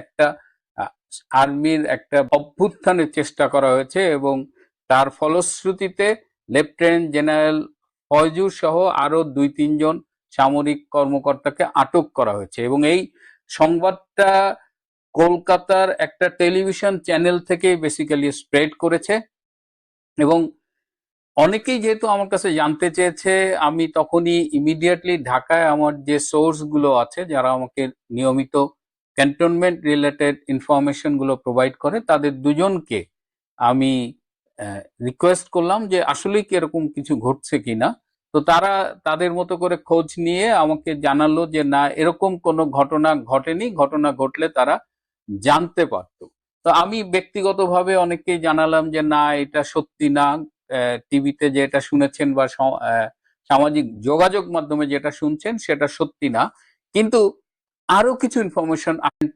একটা আর্মির একটা অভ্যুত্থানের চেষ্টা করা হয়েছে এবং তার ফলশ্রুতিতে লেফটেন্যান্ট জেনারেল ফয়জুর সহ আরো 2-3 জন সামরিক কর্মকর্তাকে আটক করা হয়েছে এবং এই সংবাদটা কলকাতার একটা টেলিভিশন চ্যানেল থেকে বেসিক্যালি স্প্রেড করেছে এবং অনেকেই যেহেতু আমার কাছে জানতে চেয়েছে আমি তখনই ইমিডিয়েটলি ঢাকায় আমার যে সোর্স গুলো আছে যারা আমাকে নিয়মিত ক্যান্টনমেন্ট রিলেটেড ইনফরমেশন গুলো প্রোভাইড করে তাদের দুজনকে আমি রিকোয়েস্ট করলাম যে আসলেই কি এরকম কিছু ঘটছে কিনা। তো তারা তাদের মতো করে খোঁজ নিয়ে আমাকে জানালো যে না, এরকম কোনো ঘটনা ঘটেনি, ঘটনা ঘটলে তারা জানতে পারতো। তো আমি ব্যক্তিগতভাবে অনেককেই জানালাম যে না, এটা সত্যি না, টিভিতে যেটা শুনেছেন বা সামাজিক যোগাযোগ মাধ্যমে যেটা শুনছেন সেটা সত্যি না। কিন্তু আরো কিছু ইনফরমেশন আনতে